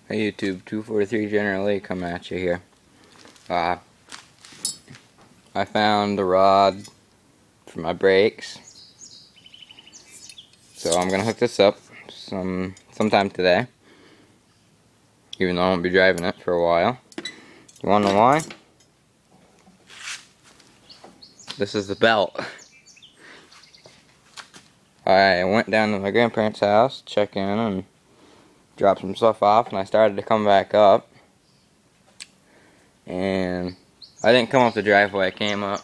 Hey YouTube, 243 generally coming at you here. I found the rod for my brakes, so I'm gonna hook this up sometime today, even though I won't be driving it for a while. You wanna know why? This is the belt. I went down to my grandparents' house, check in and drop some stuff off, and I started to come back up, and I didn't come up the driveway. I came up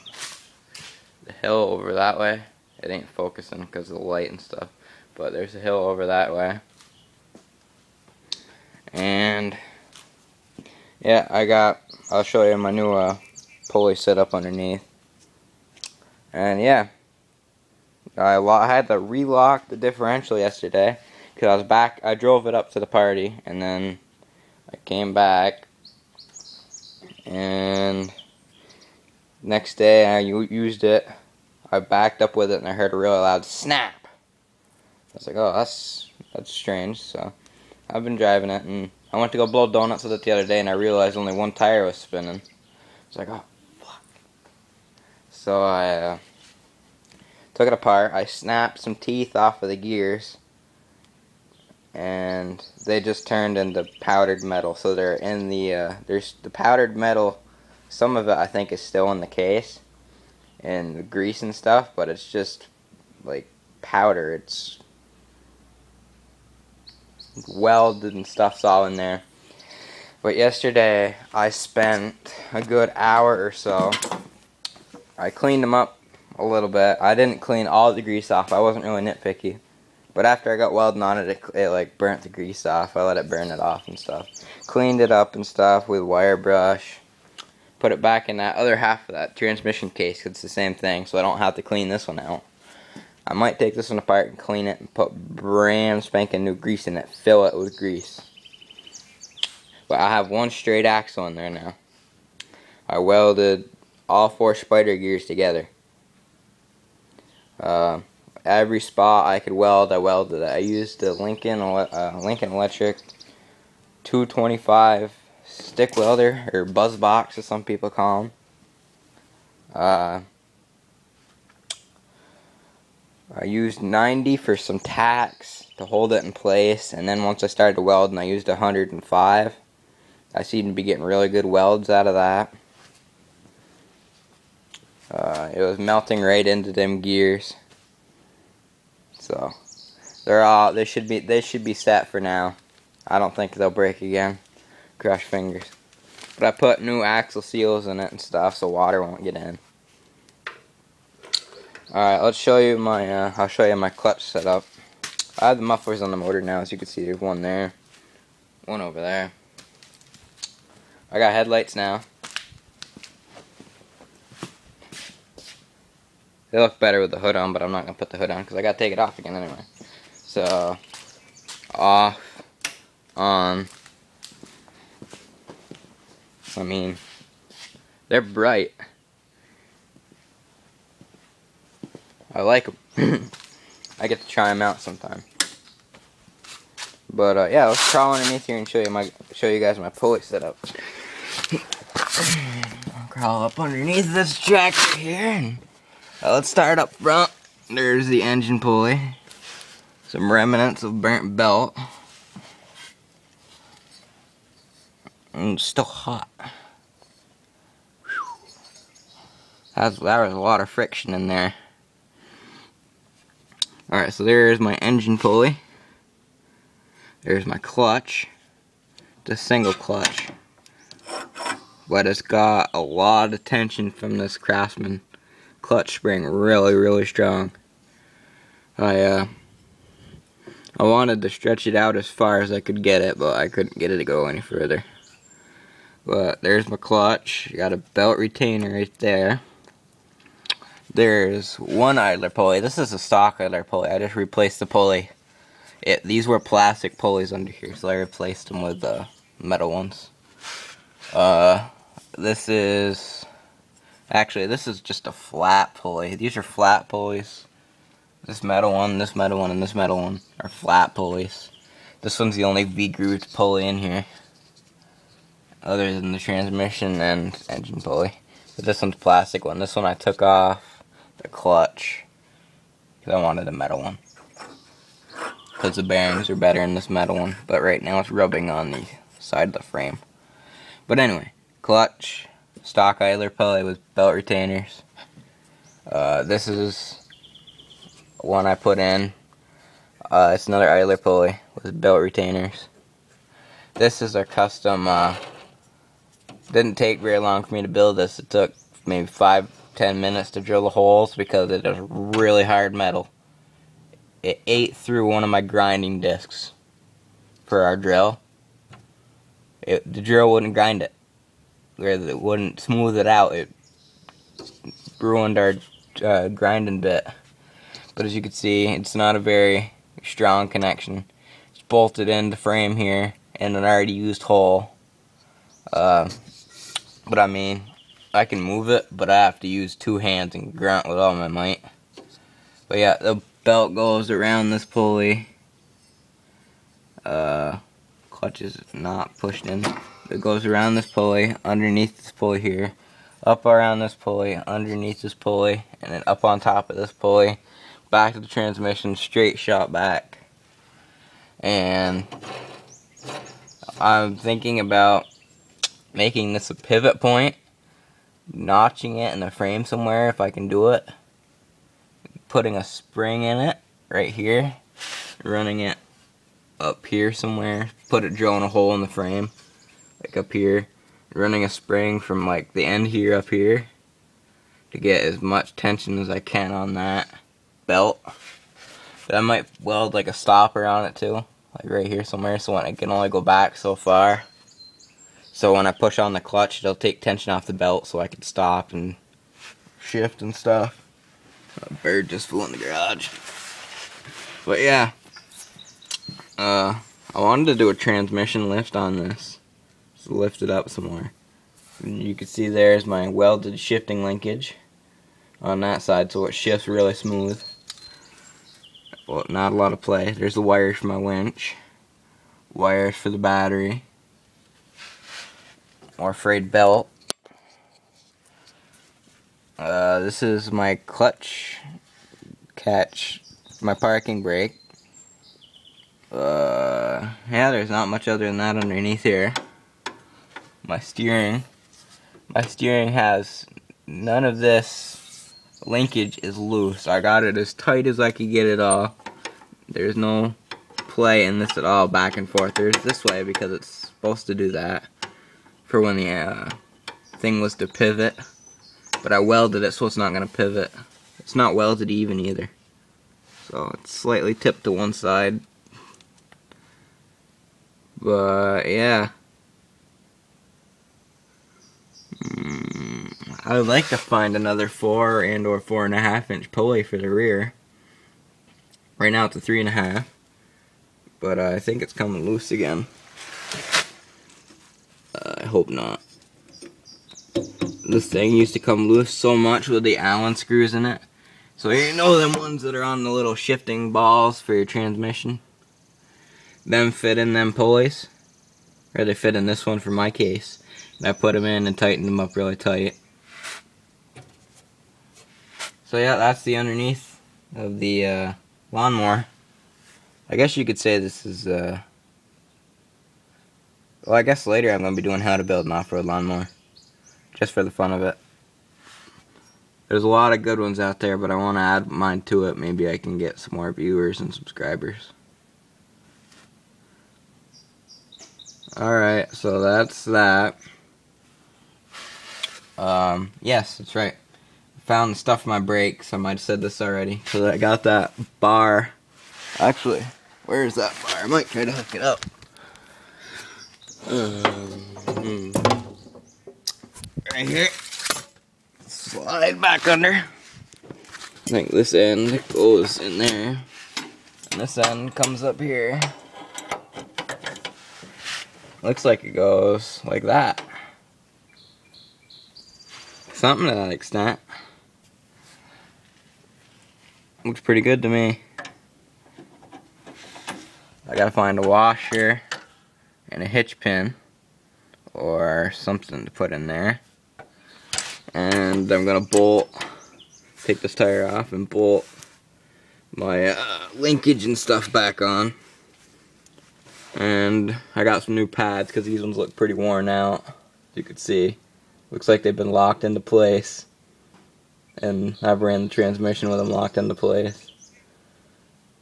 the hill over that way. It ain't focusing because of the light and stuff, but there's a hill over that way, and yeah, I'll show you my new pulley set up underneath. And yeah, I had to relock the differential yesterday because I was back. I drove it up to the party, and then I came back, and next day I used it. I backed up with it, and I heard a really loud snap. I was like, oh, that's strange. So I've been driving it, and I went to go blow donuts with it the other day, and I realized only one tire was spinning. I was like, oh, fuck. So I took it apart. I snapped some teeth off of the gears, and they just turned into powdered metal. So they're in there's the powdered metal. Some of it I think is still in the case and the grease and stuff, but it's just like powder. It's welded and stuff's all in there. But yesterday I spent a good hour or so. I cleaned them up a little bit. I didn't clean all the grease off. I wasn't really nitpicky. But after I got welding on it, it like burnt the grease off. I let it burn it off and stuff. Cleaned it up and stuff with wire brush. Put it back in that other half of that transmission case, 'cause it's the same thing, so I don't have to clean this one out. I might take this one apart and clean it and put brand spanking new grease in it. Fill it with grease. But I have one straight axle in there now. I welded all 4 spider gears together. Every spot I could weld, I welded it. I used the Lincoln Electric 225 stick welder, or buzz box as some people call them. I used 90 for some tacks to hold it in place, and then once I started welding, I used 105. I seem to be getting really good welds out of that. It was melting right into them gears. So they should be set for now. I don't think they'll break again. Cross fingers. But I put new axle seals in it and stuff so water won't get in. Alright, let's show you my I'll show you my clutch setup. I have the mufflers on the motor now, as you can see. There's one there, one over there. I got headlights now. They look better with the hood on, but I'm not gonna put the hood on because I gotta take it off again anyway. So off, on. I mean, they're bright. I like them. I get to try them out sometime. But yeah, let's crawl underneath here and show you guys my pulley setup. I'll crawl up underneath this tractor here, and let's start up front. There's the engine pulley. Some remnants of burnt belt. And it's still hot. There was a lot of friction in there. Alright, so there's my engine pulley. There's my clutch. It's a single clutch. But it's got a lot of tension from this Craftsman clutch spring. Really, really strong. I wanted to stretch it out as far as I could get it, but I couldn't get it to go any further. But there's my clutch. Got a belt retainer right there. There's one idler pulley. This is a stock idler pulley. I just replaced the pulley. These were plastic pulleys under here, so I replaced them with metal ones. This is just a flat pulley. These are flat pulleys. This metal one, and this metal one are flat pulleys. This one's the only V-grooved pulley in here, other than the transmission and engine pulley. But this one's plastic one. This one I took off the clutch because I wanted a metal one, because the bearings are better in this metal one. But right now it's rubbing on the side of the frame. But anyway, clutch, stock idler pulley with belt retainers. This is one I put in. It's another idler pulley with belt retainers. This is our custom. Didn't take very long for me to build this. It took maybe 5-10 minutes to drill the holes because it is really hard metal. It ate through one of my grinding discs for our drill. The drill wouldn't grind it. It wouldn't smooth it out. It ruined our grinding bit. But as you can see, it's not a very strong connection. It's bolted in the frame here in an already used hole. But I mean, I can move it, but I have to use 2 hands and grunt with all my might. But yeah, the belt goes around this pulley. Clutch is not pushed in. It goes around this pulley, underneath this pulley here, up around this pulley, underneath this pulley, and then up on top of this pulley, back to the transmission, straight shot back. And I'm thinking about making this a pivot point, notching it in the frame somewhere if I can do it, putting a spring in it right here, running it up here somewhere, drilling a hole in the frame like up here, running a spring from like the end here up here to get as much tension as I can on that belt. But I might weld like a stopper on it too, like right here somewhere, so when it can only go back so far. So when I push on the clutch, it'll take tension off the belt so I can stop and shift and stuff. A bird just flew in the garage. But yeah, I wanted to do a transmission lift on this. Just lift it up some more. And you can see there's my welded shifting linkage on that side, so it shifts really smooth. Well, not a lot of play. There's the wires for my winch, wires for the battery, more frayed belt. This is my clutch catch, my parking brake. Yeah, there's not much other than that underneath here. My steering has none of this linkage is loose. I got it as tight as I could get it all. There's no play in this at all, back and forth. There's this way because it's supposed to do that for when the thing was to pivot, but I welded it so it's not going to pivot. It's not welded even either, so it's slightly tipped to one side. But yeah, I would like to find another 4 and or 4.5 inch pulley for the rear. Right now it's a 3.5, but I think it's coming loose again. I hope not. This thing used to come loose so much with the Allen screws in it. So you know them ones that are on the little shifting balls for your transmission? Them fit in them pulleys. Or they fit in this one for my case. And I put them in and tightened them up really tight. So yeah, that's the underneath of the lawnmower. I guess you could say this is, well, I guess later I'm going to be doing how to build an off-road lawnmower. Just for the fun of it. There's a lot of good ones out there, but I want to add mine to it. Maybe I can get some more viewers and subscribers. Alright, so that's that. Yes, that's right. Found the stuff in my brakes. I might have said this already. So I got that bar. Actually, where is that bar? I might try to hook it up. Right here. Slide back under. I think this end goes in there. And this end comes up here. Looks like it goes like that. Something to that extent. Looks pretty good to me. I gotta find a washer and a hitch pin or something to put in there. And I'm gonna take this tire off and bolt my linkage and stuff back on. And I got some new pads because these ones look pretty worn out. You could see. Looks like they've been locked into place. And I've ran the transmission with them locked into place.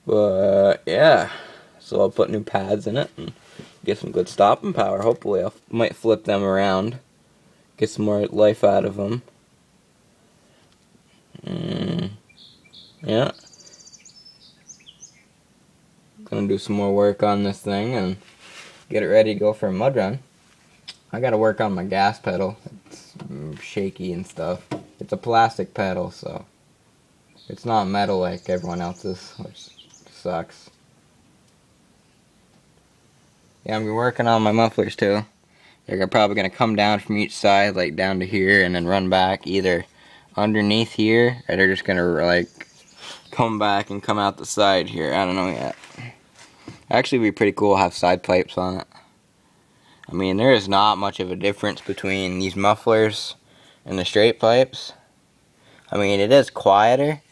But yeah, so I'll put new pads in it and get some good stopping power. Hopefully I might flip them around, get some more life out of them. Yeah, gonna do some more work on this thing and get it ready to go for a mud run. I gotta work on my gas pedal. It's shaky and stuff. It's a plastic pedal, so it's not metal like everyone else's, which sucks. Yeah, I'm working on my mufflers too. They're probably gonna come down from each side, like down to here, and then run back either underneath here, or they're just gonna like come back and come out the side here. I don't know yet. Actually, it'd be pretty cool to have side pipes on it. I mean, there is not much of a difference between these mufflers and the straight pipes. I mean, it is quieter.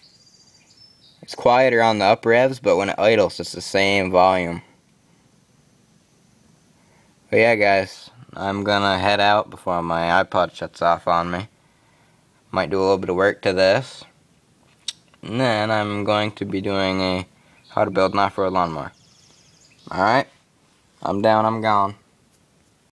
It's quieter on the up revs, but when it idles, it's the same volume. But yeah, guys, I'm gonna head out before my iPod shuts off on me. Might do a little bit of work to this. And then I'm going to be doing a how to build an off-road lawnmower. Alright, I'm down, I'm gone.